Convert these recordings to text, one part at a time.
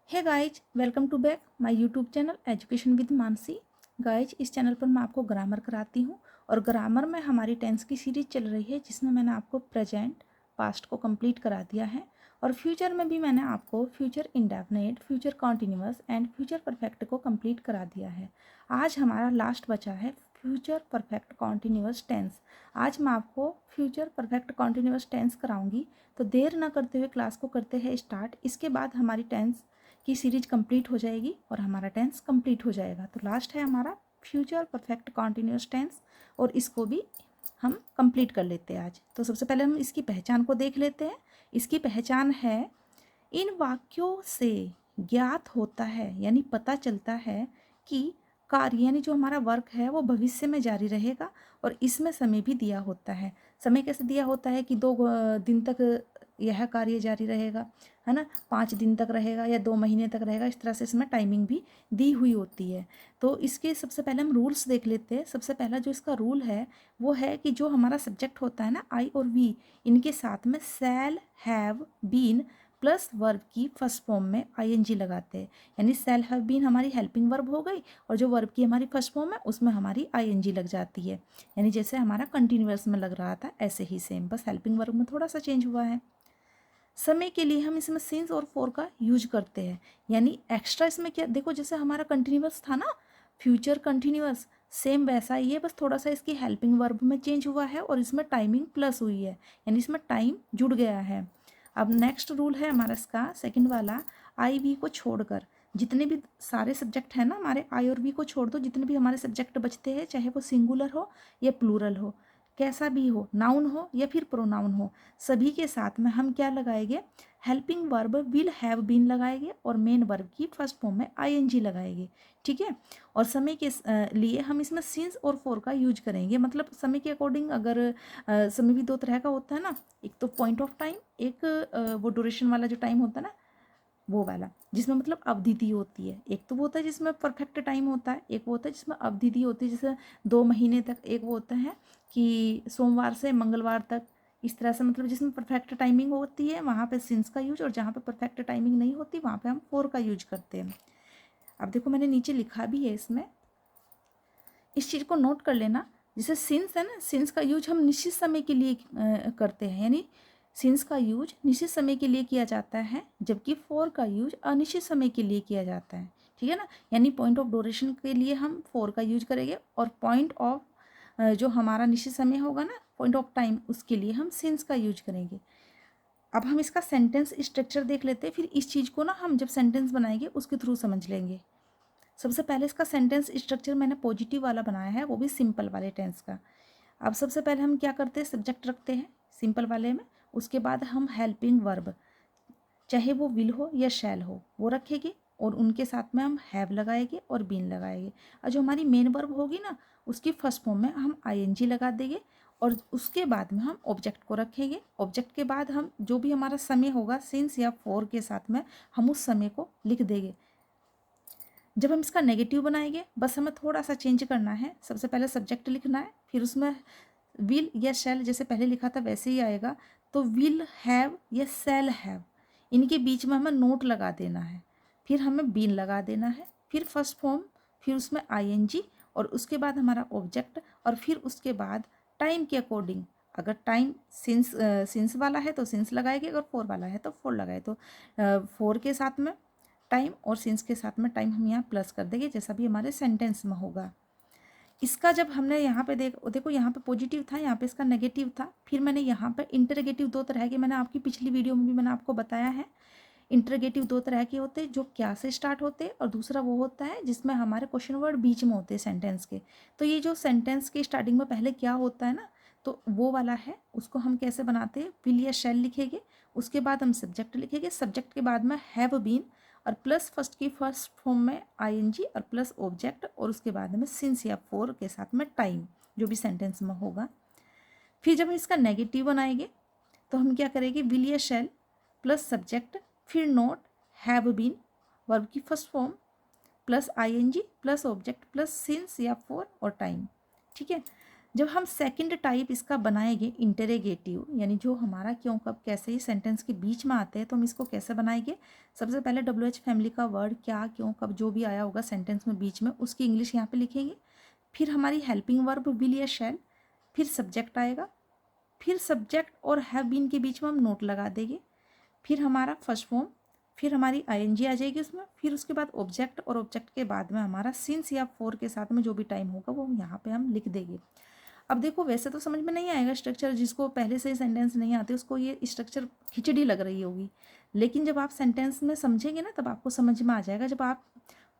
Hey guys, welcome to back my YouTube channel education with Mansi. Guys, इस channel पर मैं आपको ग्रामर कराती हूँ और ग्रामर में हमारी टेंस की सीरीज चल रही है जिसमें मैंने आपको प्रेजेंट पास्ट को कंप्लीट करा दिया है और फ्यूचर में भी मैंने आपको future indefinite, future continuous and future perfect को कंप्लीट करा दिया है। आज हमारा लास्ट बचा है फ्यूचर परफेक्ट कॉन्टिन्यूअस टेंस। आज मैं आपको फ्यूचर परफेक्ट कॉन्टिन्यूअस टेंस कराऊंगी, तो देर ना करते हुए क्लास को करते हैं स्टार्ट। इसके बाद हमारी टेंस की सीरीज कंप्लीट हो जाएगी और हमारा टेंस कंप्लीट हो जाएगा। तो लास्ट है हमारा फ्यूचर परफेक्ट कॉन्टिन्यूअस टेंस और इसको भी हम कंप्लीट कर लेते हैं आज। तो सबसे पहले हम इसकी पहचान को देख लेते हैं। इसकी पहचान है, इन वाक्यों से ज्ञात होता है यानी पता चलता है कि कार्य यानी जो हमारा वर्क है वो भविष्य में जारी रहेगा और इसमें समय भी दिया होता है। समय कैसे दिया होता है कि 2 दिन तक यह कार्य जारी रहेगा, है ना, 5 दिन तक रहेगा या 2 महीने तक रहेगा। इस तरह से इसमें टाइमिंग भी दी हुई होती है। तो इसके सबसे पहले हम रूल्स देख लेते हैं। सबसे पहला जो इसका रूल है वो है कि जो हमारा सब्जेक्ट होता है ना, आई और वी, इनके साथ में शैल, हैव, बीन प्लस वर्ब की फर्स्ट फॉर्म में आईएनजी लगाते हैं। यानी शैल हैव बीन हमारी हेल्पिंग वर्ब हो गई और जो वर्ब की हमारी फर्स्ट फॉर्म है उसमें हमारी आईएनजी लग जाती है। यानी जैसे हमारा कंटिन्यूअस में लग रहा था ऐसे ही सेम, बस हेल्पिंग वर्ब में थोड़ा सा चेंज हुआ है। समय के लिए हम इसमें सिंस और फॉर का यूज करते हैं। यानी एक्स्ट्रा इसमें क्या, देखो जैसे हमारा कंटिन्यूअस था ना, फ्यूचर कंटिन्यूअस, सेम वैसा ही है, बस थोड़ा सा इसकी हेल्पिंग वर्ब में चेंज हुआ है और इसमें टाइमिंग प्लस हुई है, यानी इसमें टाइम जुड़ गया है। अब नेक्स्ट रूल है हमारा इसका सेकंड वाला, आई वी को छोड़कर जितने भी सारे सब्जेक्ट हैं ना, हमारे आई और वी को छोड़ दो, जितने भी हमारे सब्जेक्ट बचते हैं, चाहे वो सिंगुलर हो या प्लूरल हो, कैसा भी हो, नाउन हो या फिर प्रोनाउन हो, सभी के साथ में हम क्या लगाएंगे, helping verb will have been लगाएंगे और मेन वर्ब की फर्स्ट फॉर्म में आईएनजी लगाएंगे। ठीक है। और समय के लिए हम इसमें सिंस और फॉर का यूज करेंगे। मतलब समय के अकॉर्डिंग, अगर समय भी दो तरह का होता है ना, एक तो पॉइंट ऑफ टाइम, एक वो ड्यूरेशन वाला जो टाइम होता है ना, वो वाला जिसमें मतलब अवधि दी होती है। एक तो वो होता है जिसमें परफेक्ट टाइम होता है, एक वो होता है जिसमें अवधि दी होती है, जैसे 2 महीने तक। एक वो होता है कि सोमवार से मंगलवार तक, इस तरह से, मतलब जिसमें परफेक्ट टाइमिंग होती है वहाँ पे सिंस का यूज और जहाँ पे परफेक्ट टाइमिंग नहीं होती वहाँ पे हम फोर का यूज करते हैं। अब देखो मैंने नीचे लिखा भी है, इसमें इस चीज़ को नोट कर लेना। जैसे सिंस है ना, सिंस का यूज हम निश्चित समय के लिए करते हैं, यानी सिंस का यूज निश्चित समय के लिए किया जाता है, जबकि फॉर का यूज अनिश्चित समय के लिए किया जाता है। ठीक है ना। यानी पॉइंट ऑफ ड्यूरेशन के लिए हम फॉर का यूज करेंगे और पॉइंट ऑफ जो हमारा निश्चित समय होगा ना, पॉइंट ऑफ टाइम, उसके लिए हम सिंस का यूज करेंगे। अब हम इसका सेंटेंस स्ट्रक्चर देख लेते हैं, फिर इस चीज़ को ना हम जब सेंटेंस बनाएंगे उसके थ्रू समझ लेंगे। सबसे पहले इसका सेंटेंस स्ट्रक्चर मैंने पॉजिटिव वाला बनाया है, वो भी सिंपल वाले टेंस का। अब सबसे पहले हम क्या करते हैं, सब्जेक्ट रखते हैं सिंपल वाले में, उसके बाद हम हेल्पिंग वर्ब, चाहे वो विल हो या शैल हो, वो रखेंगे और उनके साथ में हम हैव लगाएंगे और बीन लगाएंगे। और जो हमारी मेन वर्ब होगी ना, उसकी फर्स्ट फॉर्म में हम आईएनजी लगा देंगे और उसके बाद में हम ऑब्जेक्ट को रखेंगे। ऑब्जेक्ट के बाद हम जो भी हमारा समय होगा सिंस या फॉर के साथ में हम उस समय को लिख देंगे। जब हम इसका नेगेटिव बनाएंगे, बस हमें थोड़ा सा चेंज करना है। सबसे पहले सब्जेक्ट लिखना है, फिर उसमें विल या शैल जैसे पहले लिखा था वैसे ही आएगा। तो विल हैव या शैल हैव, इनके बीच में हमें नोट लगा देना है, फिर हमें बीन लगा देना है, फिर फर्स्ट फॉर्म, फिर उसमें आईएनजी और उसके बाद हमारा ऑब्जेक्ट और फिर उसके बाद टाइम के अकॉर्डिंग, अगर टाइम सिंस वाला है तो सिंस लगाएंगे, अगर फोर वाला है तो फोर लगाए। तो फोर के साथ में टाइम और सिंस के साथ में टाइम हम यहाँ प्लस कर देंगे, जैसा भी हमारे सेंटेंस में होगा। इसका जब हमने यहाँ पे देखो यहाँ पे पॉजिटिव था, यहाँ पे इसका नेगेटिव था, फिर मैंने यहाँ पे इंटरगेटिव दो तरह के, मैंने आपकी पिछली वीडियो में भी मैंने आपको बताया है। इंटरगेटिव दो तरह के होते हैं, जो क्या से स्टार्ट होते हैं, और दूसरा वो होता है जिसमें हमारे क्वेश्चन वर्ड बीच में होते हैं सेंटेंस के। तो ये जो सेंटेंस के स्टार्टिंग में पहले क्या होता है ना, तो वो वाला है, उसको हम कैसे बनाते हैं, विल या शैल लिखेंगे, उसके बाद हम सब्जेक्ट लिखेंगे, सब्जेक्ट के बाद में हैव बीन और प्लस फर्स्ट की फर्स्ट फॉर्म में आईएनजी और प्लस ऑब्जेक्ट और उसके बाद में सिंस या फोर के साथ में टाइम, जो भी सेंटेंस में होगा। फिर जब हम इसका नेगेटिव बनाएंगे तो हम क्या करेंगे, विल या शैल प्लस सब्जेक्ट, फिर नोट, हैव बीन, वर्ब की first form plus ING plus object plus since या फोर और टाइम। ठीक है। जब हम सेकंड टाइप इसका बनाएंगे इंटरेगेटिव, यानी जो हमारा क्यों कब कैसे ही सेंटेंस के बीच में आते हैं, तो हम इसको कैसे बनाएंगे। सबसे पहले WH फैमिली का वर्ड क्या क्यों कब जो भी आया होगा सेंटेंस में बीच में, उसकी इंग्लिश यहाँ पे लिखेंगे। फिर हमारी हेल्पिंग वर्ब विल या शैल, फिर सब्जेक्ट आएगा, फिर सब्जेक्ट और हैव बीन के बीच में हम नोट लगा देंगे, फिर हमारा फर्स्ट फॉर्म, फिर हमारी ING आ जाएगी उसमें, फिर उसके बाद ऑब्जेक्ट, और ऑब्जेक्ट के बाद में हमारा सिंस या फॉर के साथ में जो भी टाइम होगा वो यहाँ पे हम लिख देंगे। अब देखो वैसे तो समझ में नहीं आएगा स्ट्रक्चर, जिसको पहले से ही सेंटेंस नहीं आते उसको ये स्ट्रक्चर खिचड़ी लग रही होगी, लेकिन जब आप सेंटेंस में समझेंगे ना तब आपको समझ में आ जाएगा। जब आप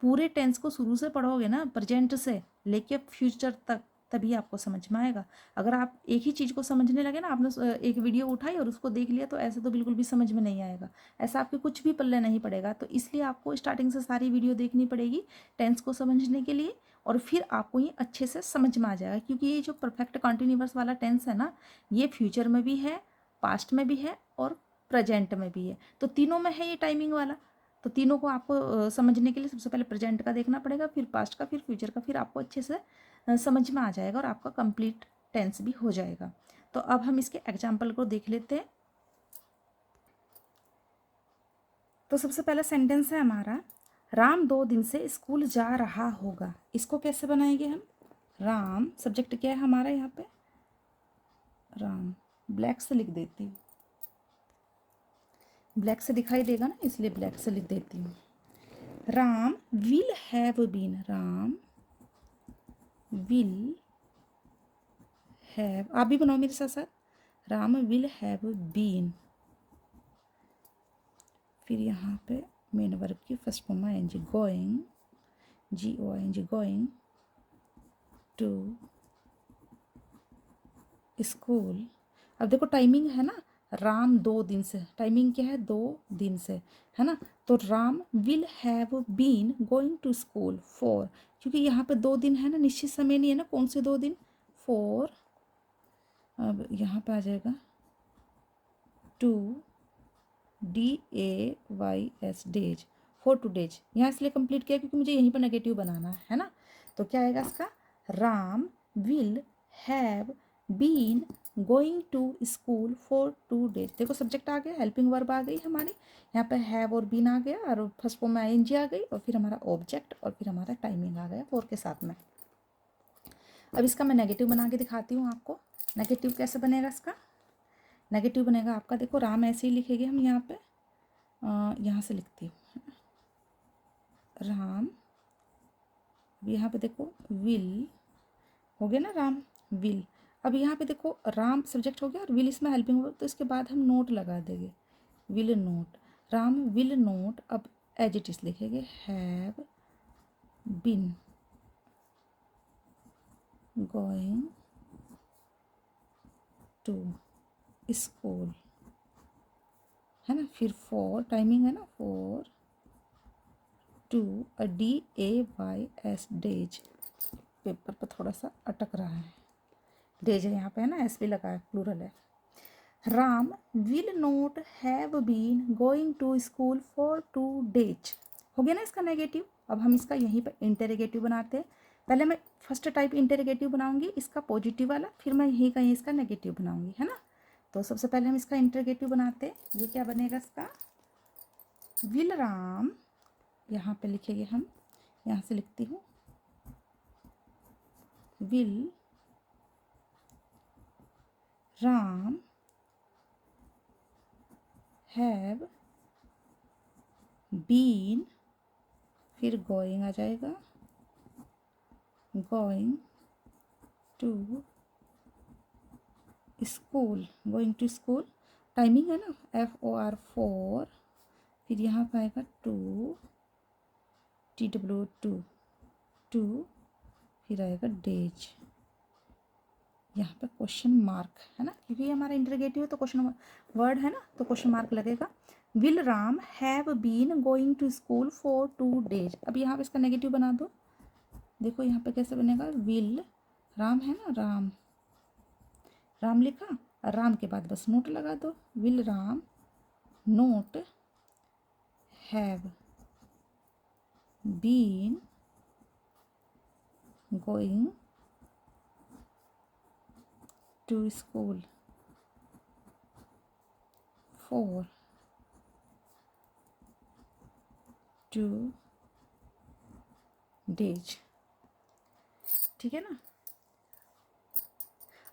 पूरे टेंस को शुरू से पढ़ोगे ना, प्रेजेंट से लेके फ्यूचर तक, तभी आपको समझ में आएगा। अगर आप एक ही चीज़ को समझने लगे ना, आपने एक वीडियो उठाई और उसको देख लिया, तो ऐसे तो बिल्कुल भी समझ में नहीं आएगा, ऐसा आपके कुछ भी पल्ले नहीं पड़ेगा। तो इसलिए आपको स्टार्टिंग से सारी वीडियो देखनी पड़ेगी टेंस को समझने के लिए, और फिर आपको ये अच्छे से समझ में आ जाएगा। क्योंकि ये जो परफेक्ट कॉन्टिन्यूअस वाला टेंस है ना, ये फ्यूचर में भी है, पास्ट में भी है और प्रेजेंट में भी है, तो तीनों में है ये टाइमिंग वाला। तो तीनों को आपको समझने के लिए सबसे पहले प्रेजेंट का देखना पड़ेगा, फिर पास्ट का, फिर फ्यूचर का, फिर आपको अच्छे से समझ में आ जाएगा और आपका कंप्लीट टेंस भी हो जाएगा। तो अब हम इसके एग्जाम्पल को देख लेते हैं। तो सबसे पहला सेंटेंस है हमारा, राम 2 दिन से स्कूल जा रहा होगा। इसको कैसे बनाएंगे हम। राम सब्जेक्ट क्या है हमारा यहाँ पे, राम, ब्लैक से लिख देती हूँ, ब्लैक से दिखाई देगा ना इसलिए ब्लैक से लिख देती हूँ। Ram will have been, Ram will have, आप भी बनाओ मेरे साथ साथ, राम विल हैव बीन, फिर यहाँ पे मेन वर्ब की first form ING, going, GOING, going to school. अब देखो टाइमिंग है ना, राम 2 दिन से, टाइमिंग क्या है 2 दिन से, है ना। तो Ram will have been going to school for, क्योंकि यहाँ पे 2 दिन है ना, निश्चित समय नहीं है ना, कौन से 2 दिन, फॉर, अब यहाँ पे आ जाएगा 2 DAYS डेज, फॉर 2 डेज। यहाँ इसलिए कंप्लीट किया क्योंकि मुझे यहीं पर नेगेटिव बनाना है ना। तो क्या आएगा इसका, Ram will have been going to school for 2 days. देखो सब्जेक्ट आ गया, हेल्पिंग वर्ब आ गई हमारी, यहाँ पे हैव और बीन आ गया, और फर्स्ट फॉर्म में ING आ गई, और फिर हमारा ऑब्जेक्ट, और फिर हमारा टाइमिंग आ गया फॉर के साथ में। अब इसका मैं नेगेटिव बना के दिखाती हूँ आपको। नेगेटिव कैसे बनेगा इसका, नेगेटिव बनेगा आपका, देखो राम ऐसे ही लिखेंगे हम यहाँ पे, यहाँ से लिखती हूँ राम, यहाँ पे देखो विल हो गया ना, राम विल। अब यहाँ पे देखो राम सब्जेक्ट हो गया और विल इसमें हेल्पिंग वर्ब, तो इसके बाद हम नोट लगा देंगे, will not, Ram will not, अब एज इट इज लिखेंगे, have been going to school, है ना। फिर फॉर, टाइमिंग है ना, फॉर 2 DAYS डेज, पेपर पर थोड़ा सा अटक रहा है, डेज है यहाँ पे, है ना, एस भी लगा है, प्लूरल है। Ram will not have been going to school for 2 days, हो गया ना इसका नेगेटिव। अब हम इसका यहीं पर इंटेरोगेटिव बनाते हैं। पहले मैं फर्स्ट टाइप इंटेरोगेटिव बनाऊंगी इसका पॉजिटिव वाला, फिर मैं यहीं कहीं इसका नेगेटिव बनाऊंगी, है ना। तो सबसे पहले हम इसका इंटेरोगेटिव बनाते हैं। ये क्या बनेगा इसका, विल राम, यहाँ पे लिखेंगे हम, यहाँ से लिखती हूँ, विल राम हैव बीन, फिर गोइंग आ जाएगा, going to school, going to school, timing है ना FOR 4, फिर यहाँ पे आएगा 2 TW 2, फिर आएगा डेज, यहाँ पे क्वेश्चन मार्क है ना, क्योंकि ये हमारा इंटरोगेटिव है तो क्वेश्चन वर्ड है ना, तो क्वेश्चन मार्क लगेगा। Will Ram have been going to school for 2 days. अब यहाँ पे इसका नेगेटिव बना दो, देखो यहाँ पे कैसे बनेगा, विल राम है ना, राम, राम लिखा, राम के बाद बस नोट लगा दो, will Ram not have been going to school, 4 2 days। ठीक है ना।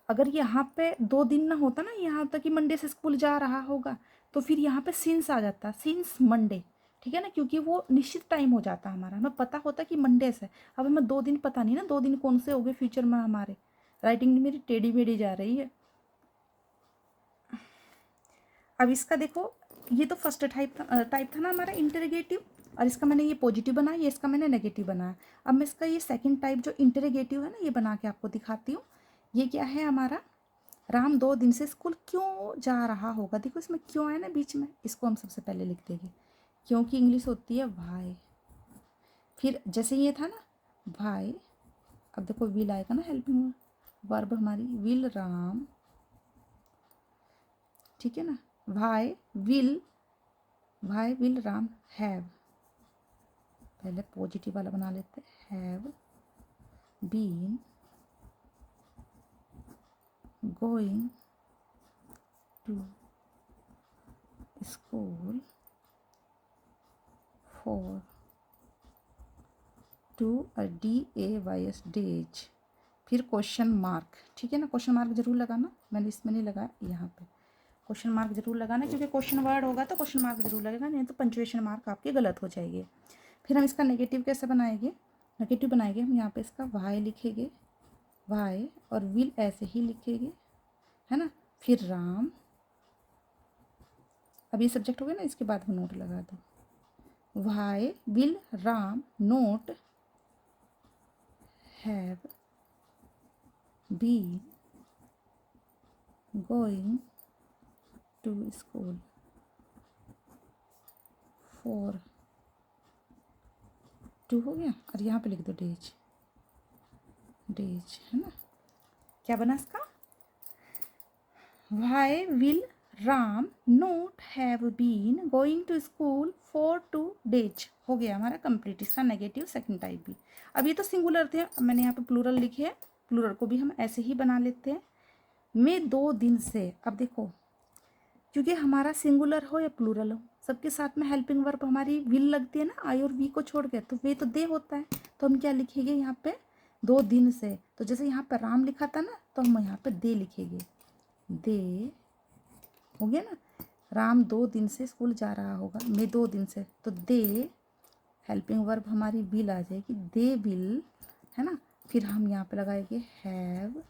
अगर यहाँ पे 2 दिन ना होता ना, यहाँ तक कि मंडे से स्कूल जा रहा होगा, तो फिर यहाँ पे सिंस आ जाता, सिंस मंडे। ठीक है ना, क्योंकि वो निश्चित टाइम हो जाता हमारा, हमें पता होता कि मंडे से। अब हमें 2 दिन पता नहीं ना, 2 दिन कौन से हो गए फ्यूचर में हमारे। राइटिंग मेरी टेढ़ी मेढ़ी जा रही है। अब इसका देखो, ये तो फर्स्ट टाइप था ना हमारा इंटरोगेटिव, और इसका मैंने ये पॉजिटिव बनाया, ये इसका मैंने नेगेटिव बनाया। अब मैं इसका ये सेकंड टाइप जो इंटरोगेटिव है ना, ये बना के आपको दिखाती हूँ। ये क्या है हमारा, राम 2 दिन से स्कूल क्यों जा रहा होगा। देखो इसमें क्यों है ना बीच में, इसको हम सबसे पहले लिख देंगे, क्योंकि इंग्लिश होती है वाई। फिर जैसे ये था ना वाई, अब देखो विल आएगा ना हेल्पिंग वर्ब हमारी, विल राम। ठीक है ना, वाई विल राम हैव, पहले पॉजिटिव वाला बना लेते हैं, have been going to school for 2 days days. फिर क्वेश्चन मार्क। ठीक है ना, क्वेश्चन मार्क जरूर लगाना, मैंने इसमें नहीं लगाया, यहाँ पे क्वेश्चन मार्क जरूर लगाना, क्योंकि क्वेश्चन वर्ड होगा तो क्वेश्चन मार्क जरूर लगेगा, नहीं तो पंचुएशन मार्क आपके गलत हो जाएंगे। फिर हम इसका नेगेटिव कैसे बनाएंगे, नेगेटिव बनाएंगे हम यहाँ पे इसका वाई लिखेंगे, वाई और विल ऐसे ही लिखेंगे, है ना। फिर राम, अब ये सब्जेक्ट हो गया ना, इसके बाद में नोट लगा दो, why will Ram not have been going to school for 2 हो गया, और यहाँ पे लिख दो डेज, डेज है ना। क्या बना इसका, why will Ram not have been going to school for 2 days। हो गया हमारा कंप्लीट इसका नेगेटिव सेकंड टाइप भी। अब ये तो सिंगुलर थे, अब मैंने यहाँ पे प्लूरल लिखे है, प्लूरल को भी हम ऐसे ही बना लेते हैं, मैं 2 दिन से। अब देखो, क्योंकि हमारा सिंगुलर हो या प्लूरल हो, सबके साथ में हेल्पिंग वर्ब हमारी विल लगती है ना, आई और वी को छोड़ के, तो वे तो दे होता है, तो हम क्या लिखेंगे यहाँ पे 2 दिन से। तो जैसे यहाँ पे राम लिखा था ना, तो हम यहाँ पे दे लिखेंगे, दे हो गया ना। राम 2 दिन से स्कूल जा रहा होगा, मैं 2 दिन से, तो दे हेल्पिंग वर्ब हमारी विल आ जाएगी, दे विल, है ना। फिर हम यहाँ पे लगाएंगे हैव,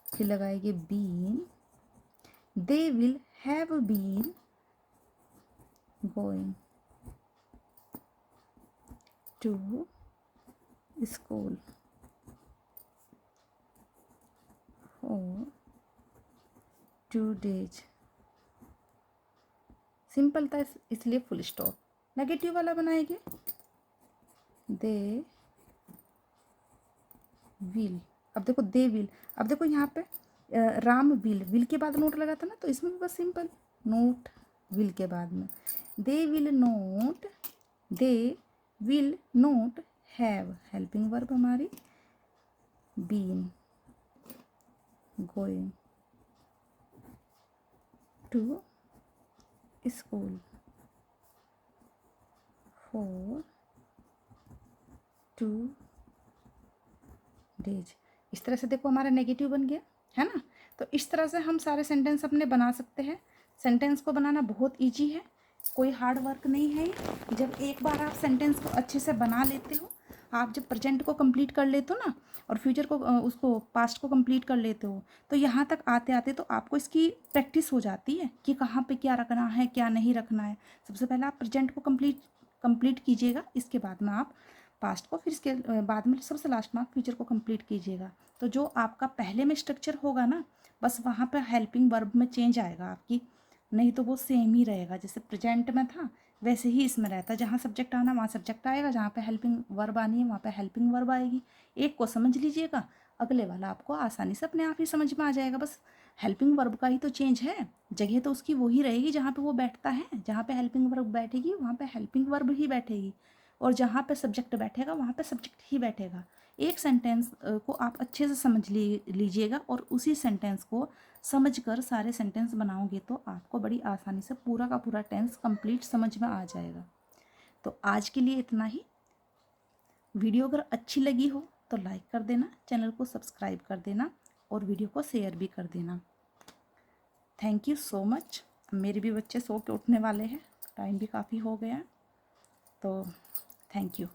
फिर लगाएंगे been, they will have been going to school for 2 days। Simple था इसलिए फुल स्टॉप। नेगेटिव वाला बनाएंगे, दे विल। अब देखो दे विल, अब देखो यहाँ पे राम विल के बाद नोट लगा था ना, तो इसमें भी बस सिंपल नोट विल के बाद में, they will not have helping verb हमारी been going to school for 2 days। इस तरह से देखो हमारा नेगेटिव बन गया, है ना। तो इस तरह से हम सारे सेंटेंस अपने बना सकते हैं। सेंटेंस को बनाना बहुत इजी है, कोई हार्ड वर्क नहीं है। जब एक बार आप सेंटेंस को अच्छे से बना लेते हो, आप जब प्रेजेंट को कंप्लीट कर लेते हो ना, और फ्यूचर को उसको पास्ट को कंप्लीट कर लेते हो, तो यहाँ तक आते आते तो आपको इसकी प्रैक्टिस हो जाती है कि कहाँ पे क्या रखना है, क्या नहीं रखना है। सबसे पहले आप प्रेजेंट को कंप्लीट कीजिएगा, इसके बाद में आप पास्ट को, फिर इसके बाद में सबसे लास्ट में आप फ्यूचर को कंप्लीट कीजिएगा। तो जो आपका पहले में स्ट्रक्चर होगा ना, बस वहाँ पे हेल्पिंग वर्ब में चेंज आएगा आपकी, नहीं तो वो सेम ही रहेगा। जैसे प्रेजेंट में था वैसे ही इसमें रहता, जहाँ सब्जेक्ट आना वहाँ सब्जेक्ट आएगा, जहाँ पे हेल्पिंग वर्ब आनी है वहाँ पे हेल्पिंग वर्ब आएगी। एक को समझ लीजिएगा, अगले वाला आपको आसानी से अपने आप ही समझ में आ जाएगा। बस हेल्पिंग वर्ब का ही तो चेंज है, जगह तो उसकी वही रहेगी जहाँ पे वो बैठता है, जहाँ पे हेल्पिंग वर्ब बैठेगी वहाँ पे हेल्पिंग वर्ब ही बैठेगी, और जहाँ पे सब्जेक्ट बैठेगा वहाँ पे सब्जेक्ट ही बैठेगा। एक सेंटेंस को आप अच्छे से समझ लीजिएगा और उसी सेंटेंस को समझकर सारे सेंटेंस बनाओगे तो आपको बड़ी आसानी से पूरा का पूरा टेंस कंप्लीट समझ में आ जाएगा। तो आज के लिए इतना ही। वीडियो अगर अच्छी लगी हो तो लाइक कर देना, चैनल को सब्सक्राइब कर देना और वीडियो को शेयर भी कर देना। Thank you so much. मेरे भी बच्चे सो के उठने वाले हैं, टाइम भी काफ़ी हो गया है, तो थैंक यू।